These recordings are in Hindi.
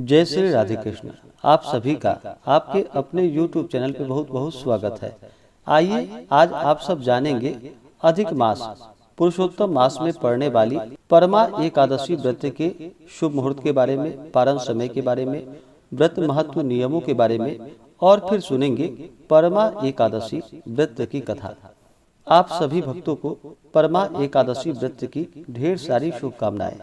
जय श्री राधे कृष्ण। आप सभी का आपके अपने YouTube चैनल पे बहुत बहुत स्वागत है। आइए आज आप सब जानेंगे अधिक मास पुरुषोत्तम मास में पड़ने वाली परमा एकादशी व्रत के शुभ मुहूर्त के बारे में, पारण समय के बारे में, व्रत महत्व नियमों के बारे में और फिर सुनेंगे परमा एकादशी व्रत की कथा। आप सभी भक्तों को परमा एकादशी व्रत की ढेर सारी शुभकामनाएं।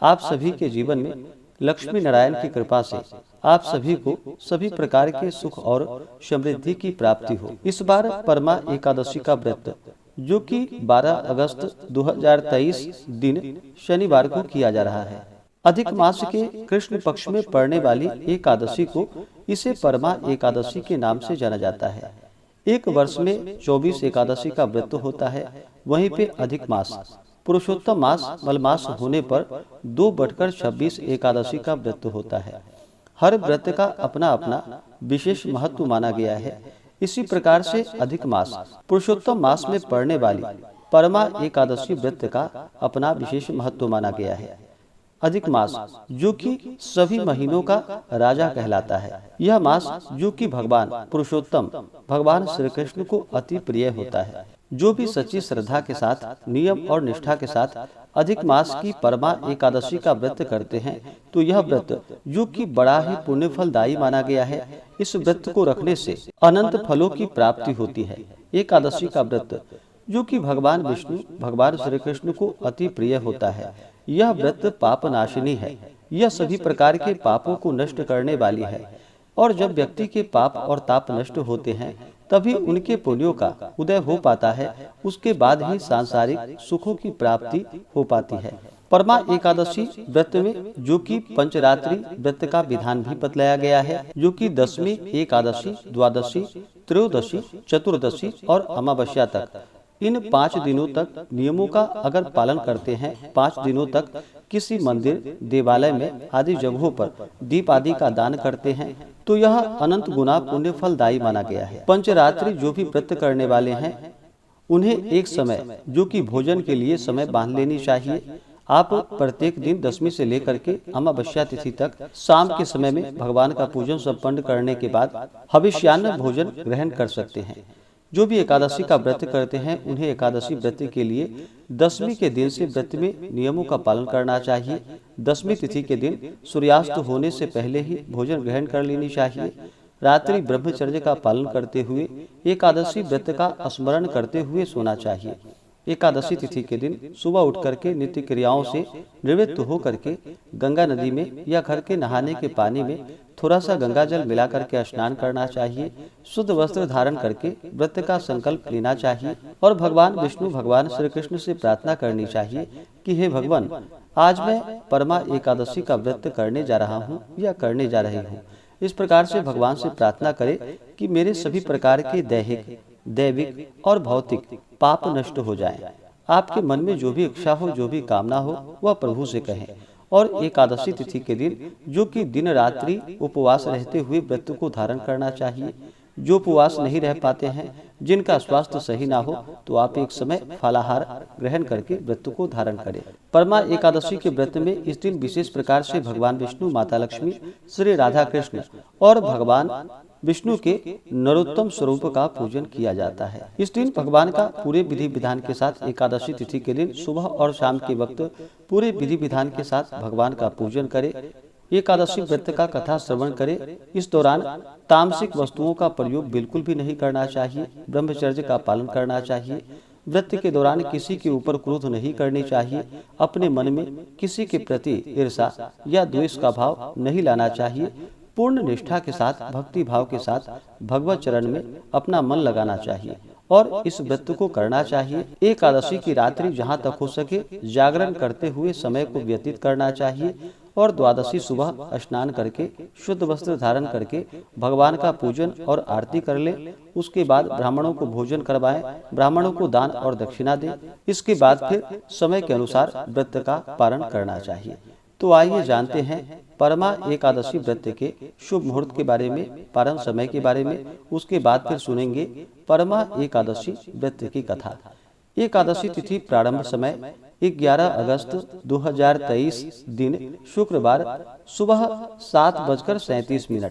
आप सभी के जीवन में लक्ष्मी नारायण की कृपा से आप सभी को सभी प्रकार के सुख और समृद्धि की प्राप्ति हो। इस बार परमा एकादशी का व्रत जो कि 12 अगस्त 2023 दिन शनिवार को किया जा रहा है। अधिक मास के कृष्ण पक्ष में पड़ने वाली एकादशी को इसे परमा एकादशी के नाम से जाना जाता है। एक वर्ष में 24 एकादशी का व्रत होता है। वहीं पे अधिक मास पुरुषोत्तम मास मलमास होने पर 2/26 एकादशी का व्रत होता है। हर व्रत का अपना अपना विशेष महत्व माना गया है। इसी प्रकार से अधिक मास पुरुषोत्तम मास में पड़ने वाली परमा एकादशी व्रत का अपना विशेष महत्व माना गया है। अधिक मास जो कि सभी महीनों का राजा कहलाता है। यह मास जो कि भगवान पुरुषोत्तम भगवान श्री कृष्ण को अति प्रिय होता है। जो भी सच्ची श्रद्धा के साथ नियम और निष्ठा के साथ अधिक मास की परमा एकादशी का व्रत करते हैं तो यह व्रत जो कि बड़ा ही पुण्य फलदायी माना गया है। इस व्रत को रखने से अनंत फलों की प्राप्ति होती है। एकादशी का व्रत जो कि भगवान विष्णु भगवान श्री कृष्ण को अति प्रिय होता है। यह व्रत पाप नाशिनी है। यह सभी प्रकार के पापों को नष्ट करने वाली है और जब व्यक्ति के पाप और ताप नष्ट होते हैं तभी उनके पुण्यों का उदय हो पाता है। उसके बाद ही सांसारिक सुखों की प्राप्ति हो पाती है। परमा एकादशी व्रत में जो कि पंचरात्रि व्रत का विधान भी बतलाया गया है, जो कि 10वीं एकादशी, द्वादशी, त्रयोदशी, चतुर्दशी और अमावस्या तक इन 5 दिनों तक नियमों का अगर पालन करते हैं, 5 दिनों तक किसी मंदिर देवालय में आदि जगहों पर दीप आदि का दान करते हैं तो यह अनंत गुना पुण्य फलदायी माना गया है। पंचरात्रि जो भी व्रत करने वाले हैं उन्हें एक समय जो कि भोजन के लिए समय बांध लेनी चाहिए। आप प्रत्येक दिन 10वीं से लेकर के अमावस्या तिथि तक शाम के समय में भगवान का पूजन संपन्न करने के बाद हविष्यान्न भोजन ग्रहण कर सकते हैं। जो भी एकादशी का व्रत करते हैं उन्हें एकादशी व्रत के लिए 10वीं के दिन से व्रत में नियमों का पालन करना चाहिए। 10वीं तिथि के दिन सूर्यास्त होने से पहले ही भोजन ग्रहण कर लेनी चाहिए। रात्रि ब्रह्मचर्य का पालन करते हुए एकादशी व्रत का स्मरण करते हुए सोना चाहिए। एकादशी तिथि के दिन सुबह उठ करके नित्य क्रियाओं से निवृत्त हो करके गंगा नदी में या घर के नहाने के पानी में थोड़ा सा गंगा जल मिला करके स्नान करना चाहिए। शुद्ध वस्त्र धारण करके व्रत का संकल्प लेना चाहिए और भगवान विष्णु भगवान श्री कृष्ण से प्रार्थना करनी चाहिए कि हे भगवान, आज मैं परमा एकादशी का व्रत करने जा रहा हूँ या करने जा रही हूँ। इस प्रकार से भगवान से प्रार्थना करे कि मेरे सभी प्रकार के दैहिक, दैविक और भौतिक पाप नष्ट हो जाएं। आपके मन में जो भी इच्छा हो, जो भी कामना हो वह प्रभु से कहें। और एकादशी तिथि के दिन जो कि दिन रात्रि उपवास रहते हुए व्रत को धारण करना चाहिए। जो उपवास नहीं रह पाते हैं, जिनका स्वास्थ्य सही ना हो, तो आप एक समय फलाहार ग्रहण करके व्रत को धारण करें। परमा एकादशी के व्रत में इस दिन विशेष प्रकार से भगवान विष्णु, माता लक्ष्मी, श्री राधा कृष्ण और भगवान विष्णु के नरोत्तम स्वरूप का पूजन किया जाता है। इस दिन भगवान का पूरे विधि विधान के साथ एकादशी तिथि के दिन सुबह और शाम के वक्त पूरे विधि विधान के साथ भगवान का पूजन करें। एकादशी व्रत का कथा श्रवण करें। इस दौरान तामसिक वस्तुओं का प्रयोग बिल्कुल भी नहीं करना चाहिए। ब्रह्मचर्य का पालन करना चाहिए। व्रत के दौरान किसी के ऊपर क्रोध नहीं करनी चाहिए। अपने मन में किसी के प्रति ईर्षा या द्वेष का भाव नहीं लाना चाहिए। पूर्ण निष्ठा के साथ, भक्ति भाव के साथ भगवत चरण में अपना मन लगाना चाहिए और इस व्रत को करना चाहिए। एकादशी की रात्रि जहां तक हो सके जागरण करते हुए समय को व्यतीत करना चाहिए और द्वादशी सुबह स्नान करके शुद्ध वस्त्र धारण करके भगवान का पूजन और आरती कर ले। उसके बाद ब्राह्मणों को भोजन करवाएं, ब्राह्मणों को दान और दक्षिणा दें। इसके बाद फिर समय के अनुसार व्रत का पारण करना चाहिए। तो आइए जानते हैं परमा एकादशी व्रत के शुभ मुहूर्त के बारे में, पारण समय के बारे में। उसके बाद फिर सुनेंगे परमा एकादशी व्रत की कथा। एकादशी तिथि प्रारंभ समय 11 अगस्त 2023 दिन शुक्रवार सुबह 7:37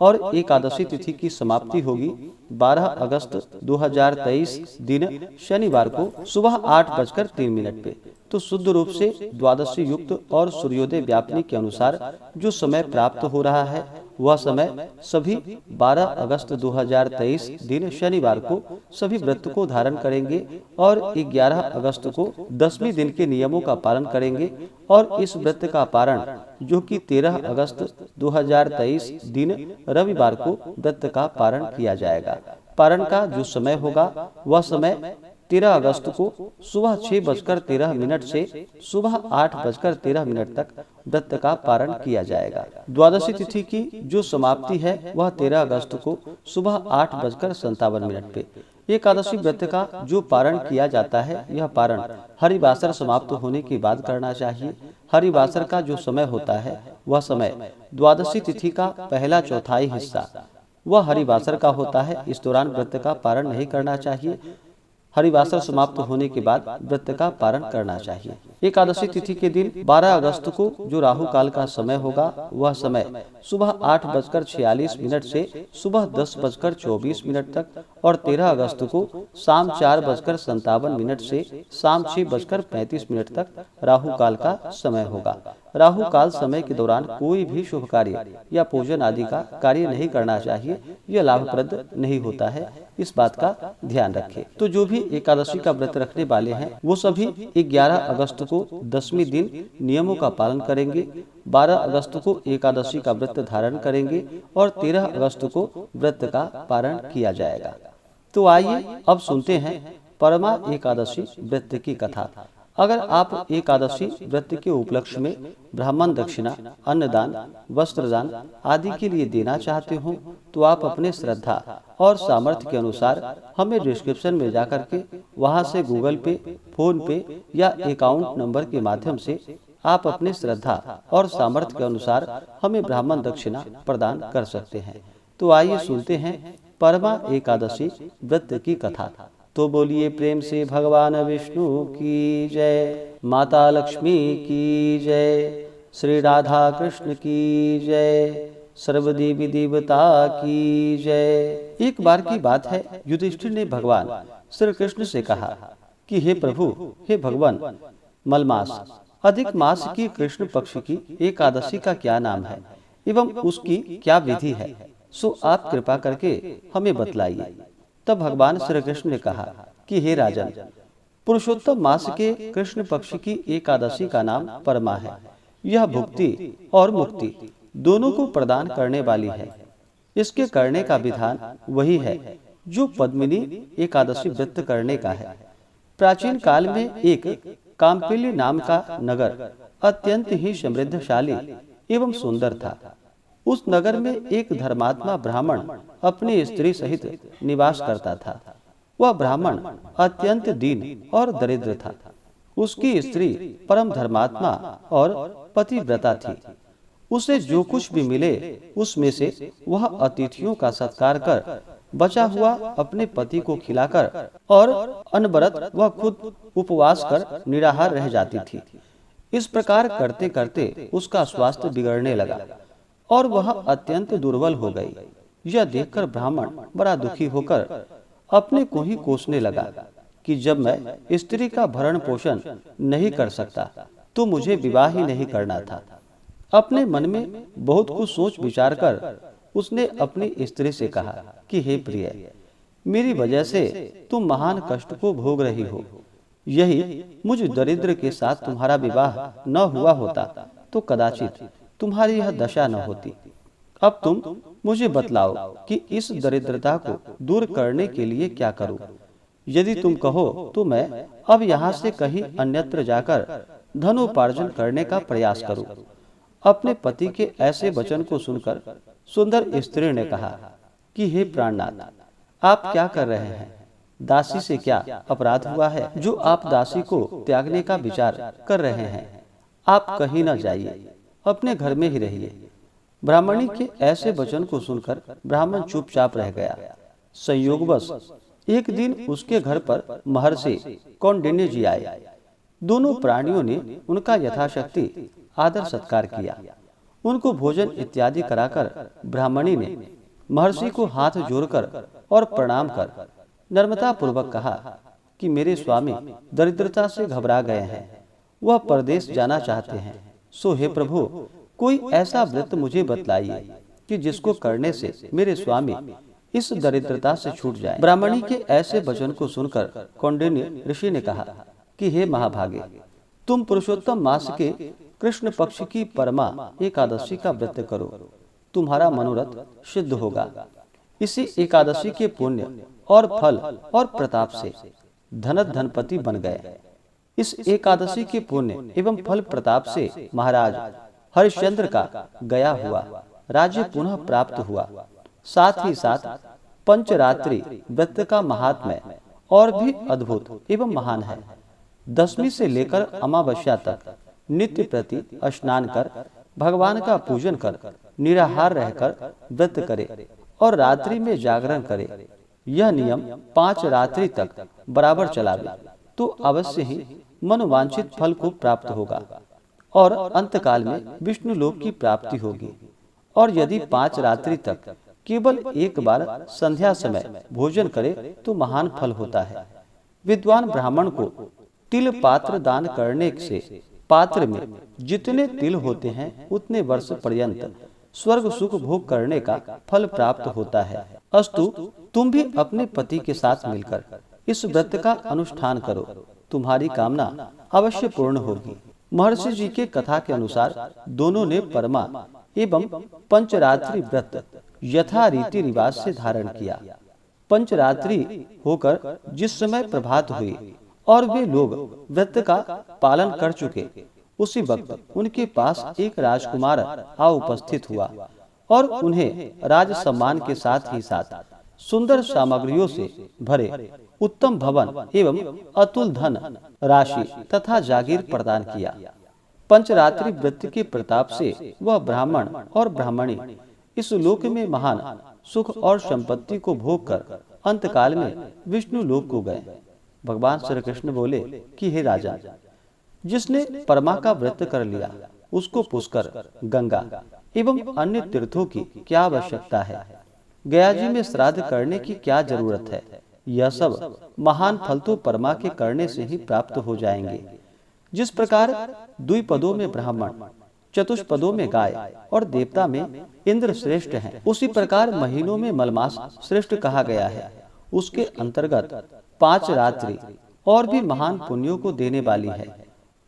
और एकादशी तिथि की समाप्ति होगी 12 अगस्त 2023 दिन शनिवार को सुबह 8:03 पे। तो शुद्ध रूप से द्वादशी युक्त और सूर्योदय व्यापनी के अनुसार जो समय प्राप्त हो रहा है वह समय सभी 12 अगस्त 2023 दिन शनिवार को सभी व्रत को धारण करेंगे और 11 अगस्त को 10वें दिन के नियमों का पालन करेंगे और इस व्रत का पारण जो कि 13 अगस्त 2023 दिन रविवार को व्रत का पारण किया जाएगा। पारण का जो समय होगा वह समय 13 अगस्त को सुबह 6:13 से सुबह 8:13 तक व्रत का पारण किया जाएगा। द्वादशी तिथि की जो समाप्ति है वह 13 अगस्त को सुबह 8:57 पे। एकादशी व्रत का जो पारण किया जाता है यह पारण हरिवासर समाप्त होने के बाद करना चाहिए। हरिवासर का जो समय होता है वह समय द्वादशी तिथि का पहला चौथाई हिस्सा वह हरिवासर का होता है। इस दौरान व्रत का पारण नहीं करना चाहिए। हरिवासर समाप्त होने के बाद व्रत का पारण करना चाहिए। एकादशी तिथि के दिन 12 अगस्त को जो राहु काल का समय होगा वह समय सुबह 8:46 से सुबह 10:24 तक और 13 अगस्त को शाम 4:57 से शाम 6:35 तक राहु काल का समय होगा। राहु काल समय के दौरान कोई भी शुभ कार्य या पूजन आदि का कार्य नहीं करना चाहिए। यह लाभप्रद नहीं होता है, इस बात का ध्यान रखें। तो जो भी एकादशी का व्रत रखने वाले हैं वो सभी 11 अगस्त को 10वें दिन नियमों का पालन करेंगे, 12 अगस्त को एकादशी का व्रत धारण करेंगे और 13 अगस्त को व्रत का पारण किया जाएगा। तो आइए अब सुनते हैं परमा एकादशी व्रत की कथा। अगर आप एकादशी व्रत के उपलक्ष्य में ब्राह्मण दक्षिणा, अन्नदान, वस्त्रदान आदि के लिए देना चाहते हो तो आप अपने श्रद्धा और सामर्थ्य के अनुसार हमें डिस्क्रिप्शन में जाकर के वहां से गूगल पे, फोन पे या अकाउंट नंबर के माध्यम से आप अपने श्रद्धा और सामर्थ्य के अनुसार हमें ब्राह्मण दक्षिणा प्रदान कर सकते हैं। तो आइए सुनते हैं परमा एकादशी व्रत की कथा। तो बोलिए प्रेम से भगवान विष्णु की जय, माता लक्ष्मी की जय, श्री राधा कृष्ण की जय, सर्वदेवी देवता की जय। एक बार की बात है, युधिष्ठिर ने भगवान श्री कृष्ण से कहा कि हे प्रभु, हे भगवान, मलमास अधिक मास की कृष्ण पक्ष की एकादशी का क्या नाम है एवं उसकी क्या विधि है, सो आप कृपा करके हमें बतलाइए। तब भगवान श्री कृष्ण ने कहा कि हे राजन, पुरुषोत्तम मास के कृष्ण पक्ष की एकादशी का नाम परमा है। यह भुक्ति और मुक्ति दोनों को प्रदान करने वाली है। इसके करने का विधान वही है जो पद्मिनी एकादशी व्रत करने का है। प्राचीन काल में एक काम्पिल्य नाम का नगर अत्यंत ही समृद्धशाली एवं सुंदर था। उस नगर में एक धर्मात्मा ब्राह्मण अपनी स्त्री सहित निवास करता था। वह ब्राह्मण अत्यंत दीन और दरिद्र था। उसकी स्त्री परम धर्मात्मा और पतिव्रता थी। उसे जो कुछ भी मिले उसमें से वह अतिथियों का सत्कार कर बचा हुआ अपने पति को खिलाकर और अनवरत वह खुद उपवास कर निराहार रह जाती थी। इस प्रकार करते करते उसका स्वास्थ्य बिगड़ने लगा और वह अत्यंत दुर्बल हो गई। यह देखकर ब्राह्मण बड़ा दुखी होकर अपने को ही कोसने लगा कि जब मैं स्त्री का भरण पोषण नहीं कर सकता तो मुझे विवाह ही नहीं करना था। अपने मन में बहुत कुछ सोच विचार कर उसने अपनी स्त्री से कहा कि हे प्रिय, मेरी वजह से तुम महान कष्ट को भोग रही हो। यही मुझ दरिद्र के साथ तुम्हारा विवाह न हुआ होता तो कदाचित तुम्हारी यह दशा न होती। अब तुम मुझे बतलाओ कि इस दरिद्रता को दूर करने के लिए क्या करूं? यदि तुम कहो तो मैं अब यहाँ से कहीं अन्यत्र जाकर धनोपार्जन करने का प्रयास करूं। अपने पति के ऐसे वचन को सुनकर सुंदर स्त्री ने कहा कि हे प्राणनाथ, आप क्या कर रहे हैं? दासी से क्या अपराध हुआ है जो आप दासी को त्यागने का विचार कर रहे हैं? आप कहीं न जाइए, अपने घर में ही रहिए। ब्राह्मणी के ऐसे वचन को सुनकर ब्राह्मण चुपचाप रह गया। संयोगवश एक दिन उसके घर पर महर्षि कौंडिन्य जी आए। दोनों प्राणियों ने उनका यथाशक्ति आदर सत्कार किया। उनको भोजन इत्यादि कराकर ब्राह्मणी ने महर्षि को हाथ जोड़कर और प्रणाम कर नम्रता पूर्वक कहा कि मेरे स्वामी दरिद्रता से घबरा गए हैं, वह परदेश जाना चाहते हैं। सो हे प्रभु, कोई ऐसा व्रत मुझे बतलाइए कि जिसको करने से मेरे स्वामी इस दरिद्रता से छूट जाए। ब्राह्मणी के ऐसे वचन को सुनकर कौंडिन्य ऋषि ने कहा कि हे महाभागे, तुम पुरुषोत्तम मास के कृष्ण पक्ष की परमा एकादशी का व्रत करो, तुम्हारा मनोरथ सिद्ध होगा। इसी एकादशी के पुण्य और फल और प्रताप से धनपति बन गए। इस एकादशी के पुण्य एवं फल प्रताप से महाराज हरिश्चंद्र का गया हुआ राज्य पुनः प्राप्त हुआ। साथ ही साथ पंचरात्रि व्रत का महात्म्य और भी अद्भुत एवं महान है। दशमी से लेकर अमावस्या तक नित्य प्रति स्नान कर भगवान का पूजन कर निराहार रहकर व्रत करे और रात्रि में जागरण करे। यह नियम 5 रात्रि तक बराबर चलावे तो अवश्य ही मनोवांछित फल को प्राप्त होगा और अंतकाल में विष्णु लोक की प्राप्ति होगी। और यदि 5 रात्रि तक केवल एक बार संध्या समय भोजन करे तो महान फल होता है। विद्वान ब्राह्मण को तिल पात्र दान करने से पात्र में जितने तिल होते हैं उतने वर्ष पर्यंत स्वर्ग सुख भोग करने का फल प्राप्त होता है। अस्तु, तुम भी अपने पति के साथ मिलकर इस व्रत का अनुष्ठान करो, तुम्हारी कामना अवश्य पूर्ण होगी। महर्षि जी के कथा के अनुसार दोनों ने परमा एवं पंचरात्रि व्रत यथा रीति रिवाज से धारण किया। पंचरात्रि होकर जिस समय प्रभात हुई और वे लोग व्रत का पालन कर चुके, उसी वक्त उनके पास एक राजकुमार आ उपस्थित हुआ और उन्हें राज सम्मान के साथ ही साथ सुंदर सामग्रियों से भरे उत्तम भवन एवं अतुल धन राशि तथा जागीर प्रदान किया। पंचरात्रि व्रत के प्रताप से वह ब्राह्मण और ब्राह्मणी इस लोक में महान सुख और संपत्ति को भोग कर अंतकाल में विष्णु लोक को गए। भगवान श्री कृष्ण बोले कि हे राजा, जिसने परमा का व्रत कर लिया उसको पुष्कर, गंगा एवं अन्य तीर्थों की क्या आवश्यकता है? गया जी में श्राद्ध करने की क्या जरूरत है? यह सब महान फल तो परमा के करने से ही प्राप्त हो जाएंगे। जिस प्रकार द्विपदों में ब्राह्मण, चतुष्पदों में गाय और देवता में इंद्र श्रेष्ठ हैं, उसी प्रकार महीनों में मलमास श्रेष्ठ कहा गया है। उसके अंतर्गत 5 रात्रि और भी महान पुण्यों को देने वाली है।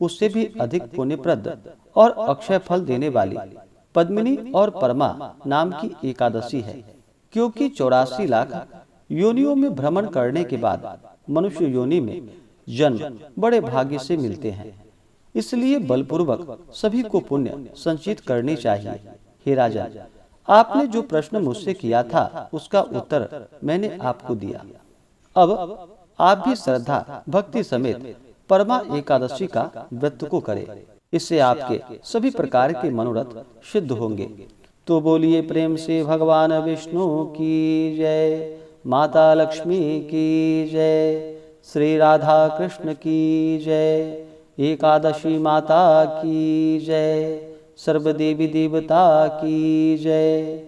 उससे भी अधिक पुण्यप्रद और अक्षय फल देने वाली पद्मिनी और परमा नाम की एकादशी है, क्योंकि 84 लाख योनियों में भ्रमण करने के बाद मनुष्य योनि में जन्म बड़े भाग्य से मिलते हैं। इसलिए बलपूर्वक सभी को पुण्य संचित करनी चाहिए। हे राजा, आपने जो प्रश्न मुझसे किया था उसका उत्तर मैंने आपको दिया। अब आप भी श्रद्धा भक्ति समेत परमा एकादशी का व्रत को करें, इससे आपके सभी प्रकार के मनोरथ सिद्ध होंगे। तो बोलिए प्रेम से भगवान विष्णु की जय, माता लक्ष्मी की जय, श्री राधा कृष्ण की जय, एकादशी माता की जय, सर्वदेवी देवता की जय।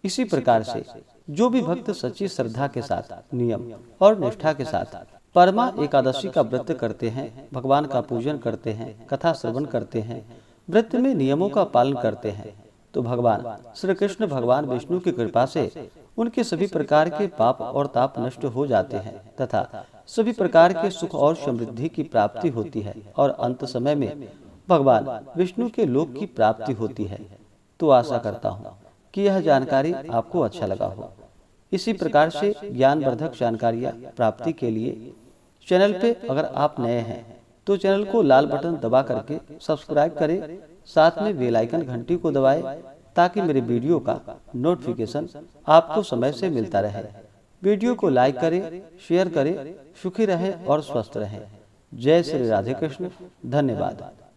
इसी प्रकार से जो भी भक्त सच्ची श्रद्धा के साथ, नियम और निष्ठा के साथ परमा एकादशी का व्रत करते हैं, भगवान का पूजन करते हैं, कथा श्रवण करते हैं, व्रत में नियमों का पालन करते हैं, तो भगवान श्री कृष्ण भगवान विष्णु की कृपा से उनके सभी प्रकार के पाप और ताप नष्ट हो जाते हैं तथा सभी प्रकार के सुख और समृद्धि की प्राप्ति होती है और अंत समय में भगवान विष्णु के लोक की प्राप्ति होती है। तो आशा करता हूँ कि यह जानकारी आपको अच्छा लगा हो। इसी प्रकार से ज्ञानवर्धक जानकारियाँ प्राप्ति के लिए चैनल पे अगर आप नए हैं तो चैनल को लाल बटन दबा करके सब्सक्राइब करें, साथ में बेल आइकन घंटी को दबाएं ताकि मेरे वीडियो का नोटिफिकेशन आपको समय से मिलता रहे। वीडियो को लाइक करें, शेयर करें, सुखी रहें और स्वस्थ रहें। जय श्री राधे कृष्ण। धन्यवाद।